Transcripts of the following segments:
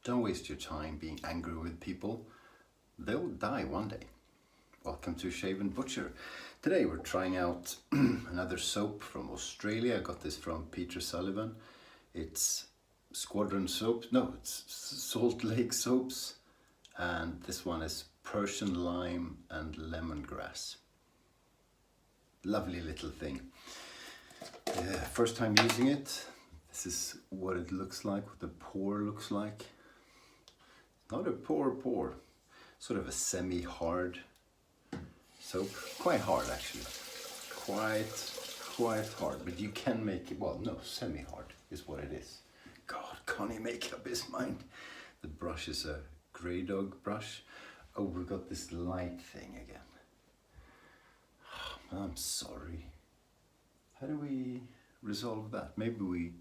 Don't waste your time being angry with people. They'll die one day. Welcome to Shave&Butcher. Today we're trying out another soap from Australia. I got this from Peter Sullivan. It's Squadron soap. No, it's Salt Lake soaps. And this one is Persian lime and lemongrass. Lovely little thing. First time using it. This is what it looks like, what the pour looks like. Not a pour, sort of a semi-hard soap. Quite hard actually. Quite hard, but you can make it, well no, semi-hard is what it is. God, Connie make up his mind. The brush is a Graydog brush. Oh, we've got this light thing again. I'm sorry. How do we resolve that? Maybe we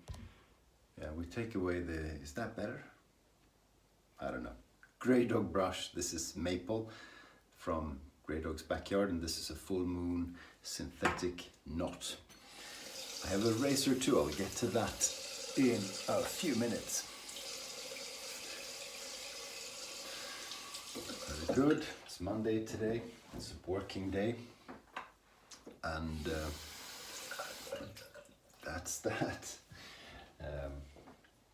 take away the, is that better? I don't know. Graydog brush, this is maple from Graydog's backyard, and this is a full moon synthetic knot. I have a razor too, I'll get to that in a few minutes. Very good, it's Monday today, it's a working day, and that's that.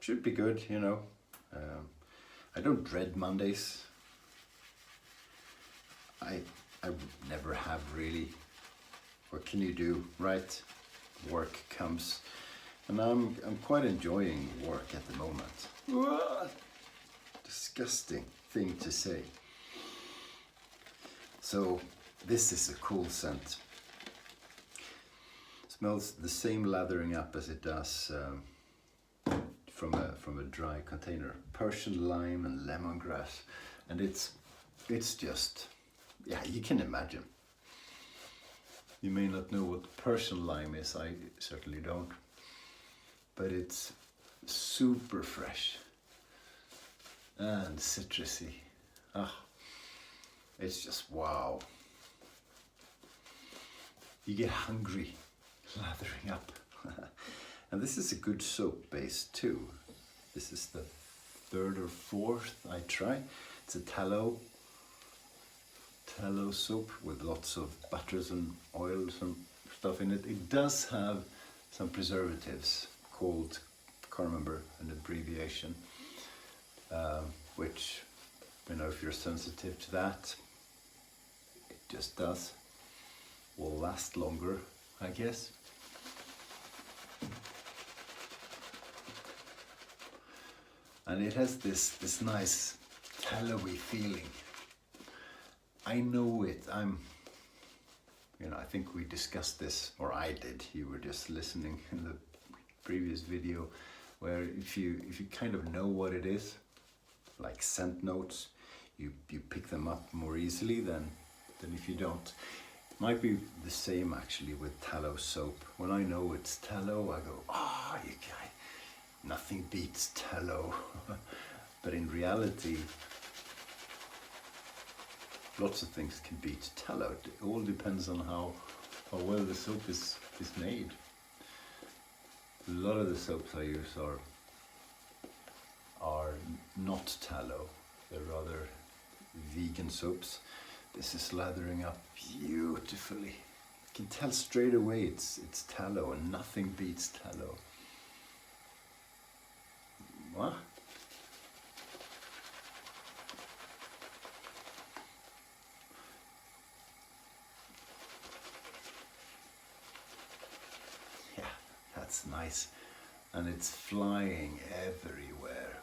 Should be good, you know. I don't dread Mondays. I never have really. What can you do, right? Work comes, and I'm quite enjoying work at the moment. What? Disgusting thing to say. So this is a cool scent. Smells the same lathering up as it does from a dry container. Persian lime and lemongrass, and it's just, yeah, you can imagine. You may not know what Persian lime is, I certainly don't, but it's super fresh and citrusy. It's just wow. You get hungry lathering up. And this is a good soap base too. This is the third or fourth I try. It's a tallow soap with lots of butters and oils and stuff in it. It does have some preservatives called, can't remember an abbreviation, which, you know, if you're sensitive to that, it just does. Will last longer, I guess. And it has this nice tallowy feeling. I know it. I think we discussed this, or I did. You were just listening in the previous video, where if you kind of know what it is, like scent notes, you pick them up more easily than if you don't. It might be the same actually with tallow soap. When I know it's tallow, I go, nothing beats tallow. But in reality, lots of things can beat tallow. It all depends on how well the soap is made. A lot of the soaps I use are not tallow. They're rather vegan soaps. This is lathering up beautifully. You can tell straight away it's tallow, and nothing beats tallow. What? Yeah, that's nice. And it's flying everywhere.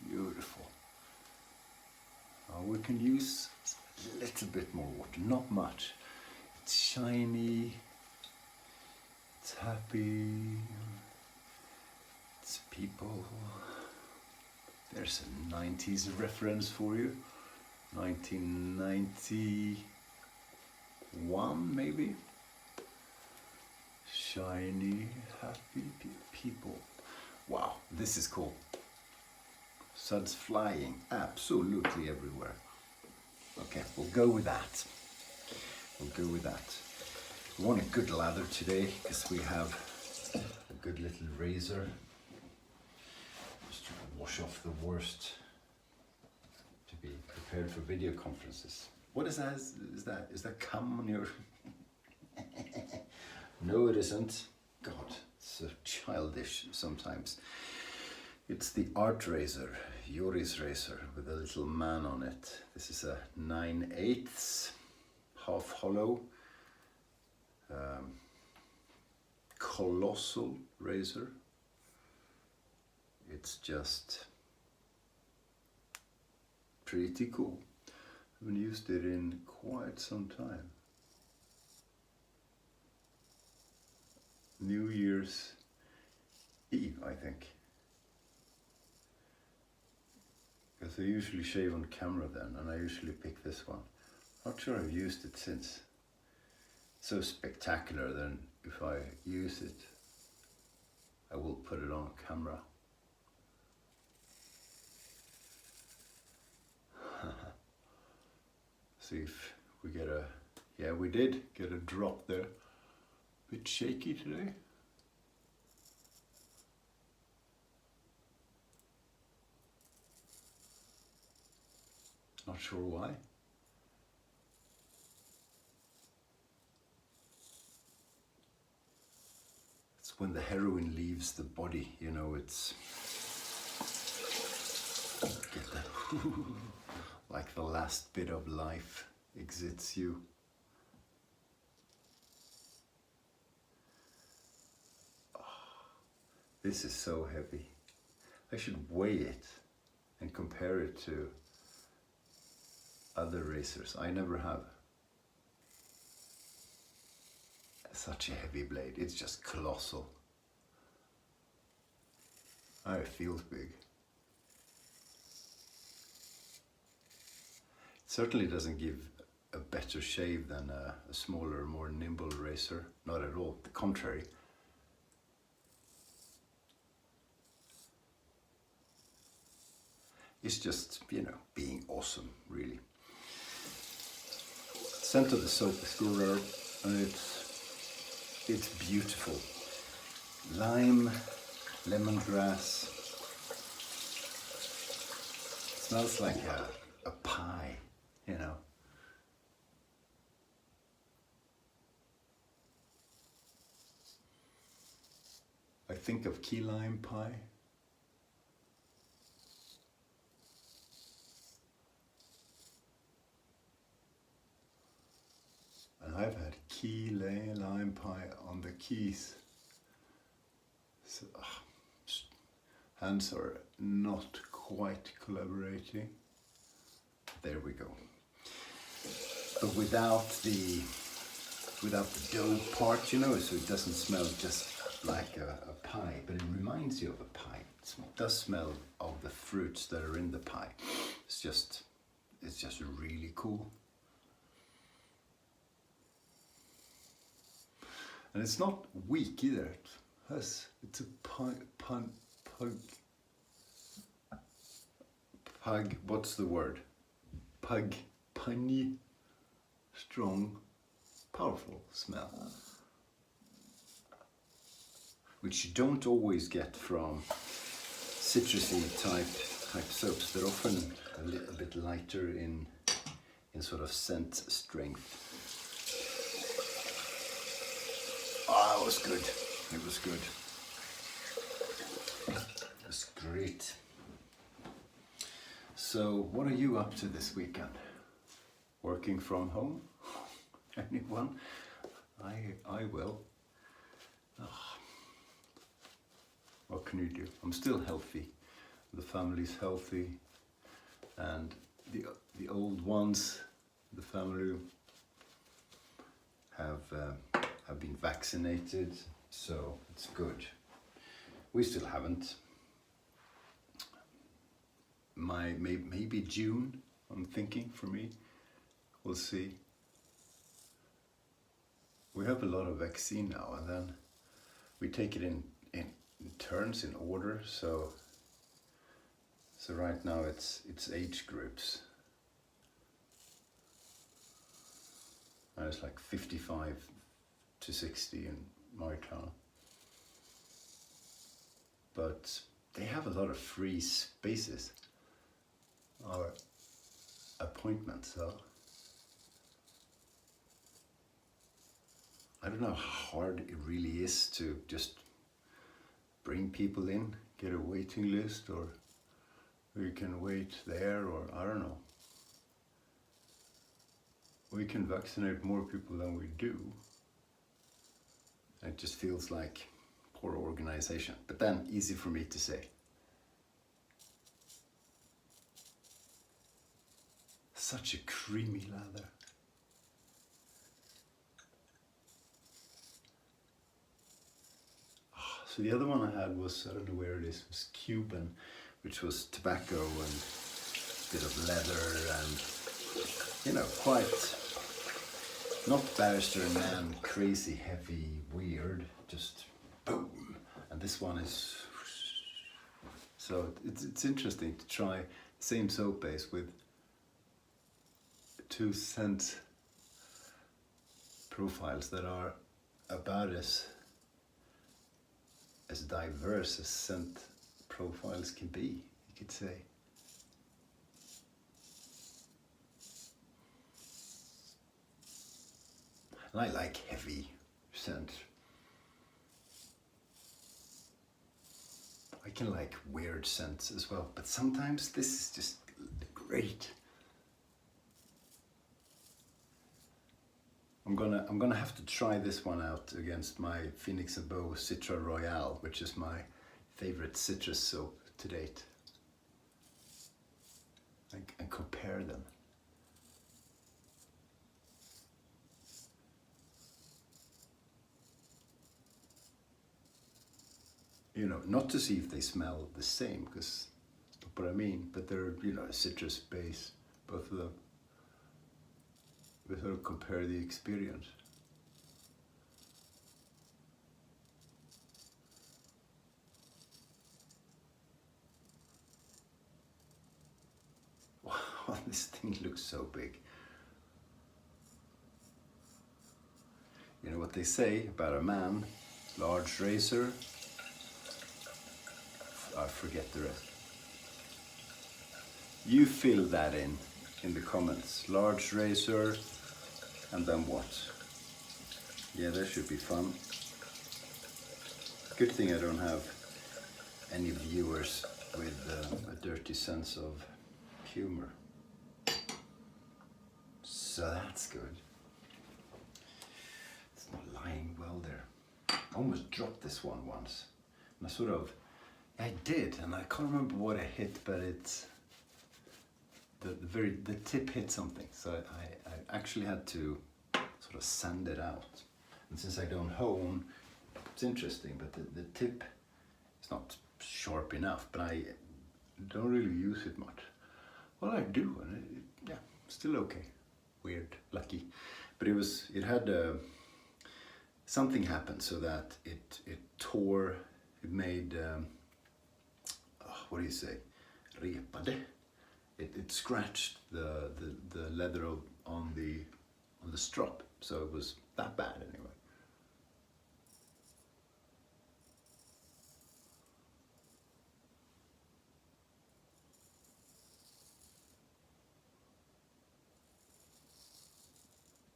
Beautiful. We can use a little bit more water, not much. It's shiny, it's happy. It's people. There's a 90s reference for you. 1991 maybe. Shiny, happy people. Wow, this is cool. Suds flying absolutely everywhere. Okay, we'll go with that. We want a good lather today because we have a good little razor. Just try to wash off the worst to be prepared for video conferences. What is that? Is that cum on your... No, it isn't. God, it's so childish sometimes. It's the ArtRazor, Yori's razor, with a little man on it. This is a 9/8 half hollow, colossal razor. It's just pretty cool. I haven't used it in quite some time. New Year's Eve, I think. Because I usually shave on camera then, and I usually pick this one. Not sure I've used it since. It's so spectacular then if I use it, I will put it on camera. See if we get a... Yeah, we did get a drop there. Bit shaky today. Not sure why. It's when the heroin leaves the body, you know, it's... Get that... like the last bit of life exits you. Oh, this is so heavy. I should weigh it and compare it to other razors. I never have such a heavy blade. It's just colossal. Oh, it feels big. It certainly doesn't give a better shave than a smaller, more nimble razor. Not at all, the contrary. It's just, you know, being awesome, really. Scent of the soap is good, and it's beautiful. Lime, lemongrass. It smells like a pie, you know. I think of key lime pie. And I've had key lime pie on the keys. So, hands are not quite collaborating. There we go. But without the dough part, you know, so it doesn't smell just like a pie, but it reminds you of a pie. It does smell of the fruits that are in the pie. It's just really cool. And it's not weak either. It's a pug, what's the word? Punny, strong, powerful smell. Which you don't always get from citrusy type soaps. They're often a little bit lighter in sort of scent strength. Oh, it was good. It was good. It was great. So, what are you up to this weekend? Working from home? Anyone? I will. Oh. What can you do? I'm still healthy. The family's healthy, and the old ones, the family have been vaccinated, so it's good. We still haven't. Maybe June, I'm thinking, for me. We'll see. We have a lot of vaccine now, and then we take it in turns, in order. So right now it's age groups. And it's like 55 to 60 in my town. But they have a lot of free spaces or appointments, so I don't know how hard it really is to just bring people in, get a waiting list, or you can wait there, or I don't know. We can vaccinate more people than we do. It just feels like poor organization, but then easy for me to say. Such a creamy leather. So the other one I had was, I don't know where it is, was Cuban, which was tobacco and a bit of leather and, you know, quite, not barrister man, crazy, heavy, weird, just boom. And this one is, so it's interesting to try the same soap base with 2 scent profiles that are about as diverse as scent profiles can be, you could say. And I like heavy scent. I can like weird scents as well, but sometimes this is just great. I'm gonna have to try this one out against my Phoenix & Bow Citra Royale, which is my favorite citrus soap to date, and compare them. You know, not to see if they smell the same, because that's what I mean, but they're, you know, a citrus base, both of them. We sort of compare the experience. Wow, this thing looks so big. You know what they say about a man, large razor, I forget the rest. You fill that in the comments. Large razor, and then what? Yeah, that should be fun. Good thing I don't have any viewers with a dirty sense of humor. So that's good. It's not lying well there. I almost dropped this one once. And I did, and I can't remember what I hit, but it's the tip hit something, so I actually had to sort of sand it out. And since I don't hone, it's interesting, but the tip is not sharp enough, but I don't really use it much. Well, I do, and yeah, still okay. Weird, lucky, but it had something happened so that it tore. It made what do you say? Repade. It scratched the leather on the strap, so it was that bad anyway.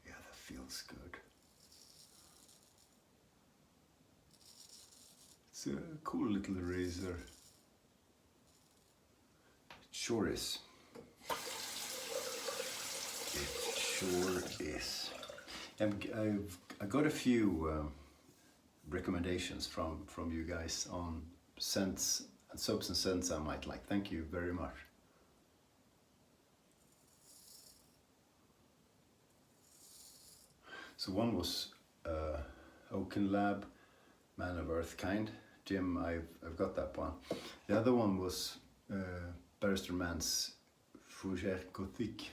Yeah, that feels good. It's a cool little razor. It sure is. It sure is. I got a few recommendations from you guys on scents and soaps and scents I might like. Thank you very much. So one was Oaken Lab, Man of Earth Kind. Jim, I've got that one. The other one was Barrister Man's Fougère Gothique,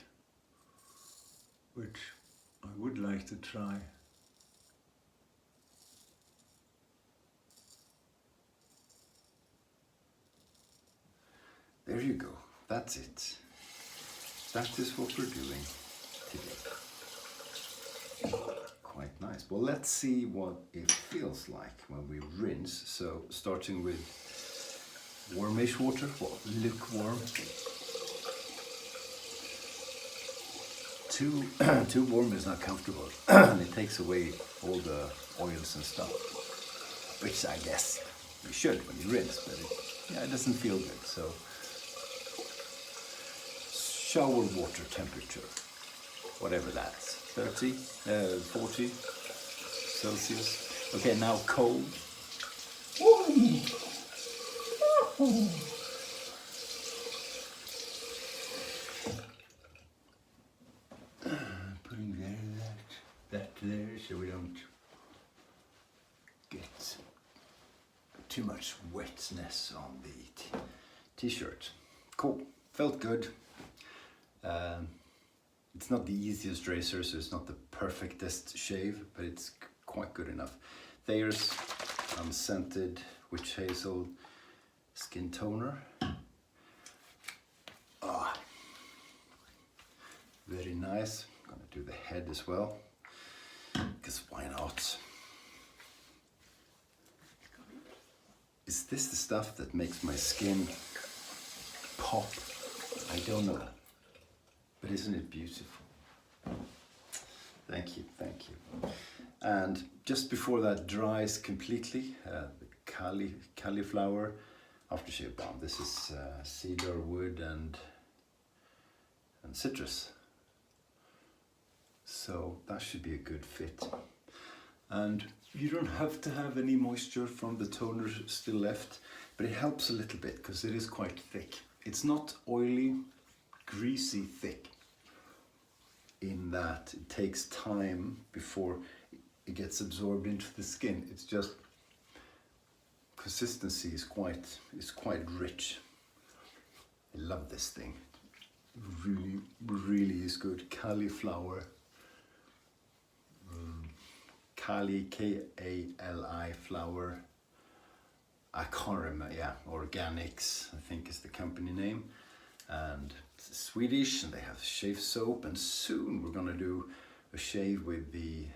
which I would like to try. There you go, that's it. That is what we're doing today. Quite nice. Well, let's see what it feels like when we rinse. So starting with warmish water, well, lukewarm. Too warm is not comfortable, and it takes away all the oils and stuff, which I guess you should when you rinse, but it doesn't feel good. So shower water temperature, whatever that's, 30, 40 Celsius. Okay, now cold. Putting that there so we don't get too much wetness on the t-shirt. Cool, felt good. It's not the easiest razor, so it's not the perfectest shave, but it's quite good enough. Thayer's Unscented Witch Hazel Skin Toner. Very nice. I'm gonna do the head as well, because why not? Is this the stuff that makes my skin pop? I don't know. But isn't it beautiful? Thank you, thank you. And just before that dries completely, the Kaliflower aftershave balm. This is cedar wood and citrus. So that should be a good fit. And you don't have to have any moisture from the toner still left, but it helps a little bit because it is quite thick. It's not oily, greasy thick, in that it takes time before it gets absorbed into the skin. It's just consistency is quite rich. I love this thing. Really is good. Kaliflower. Kali, K-A-L-I, flower. I can't remember, yeah, Organics, I think is the company name. And it's Swedish, and they have shave soap, and soon we're gonna do a shave with the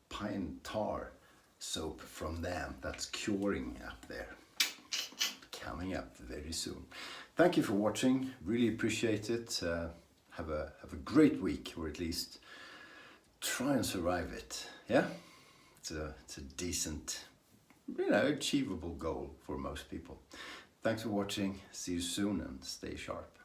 pine tar soap from them. That's curing up there. Coming up very soon. Thank you for watching, really appreciate it. Have a great week, or at least try and survive it. Yeah, it's a decent, achievable goal for most people. Thanks for watching. See you soon and stay sharp.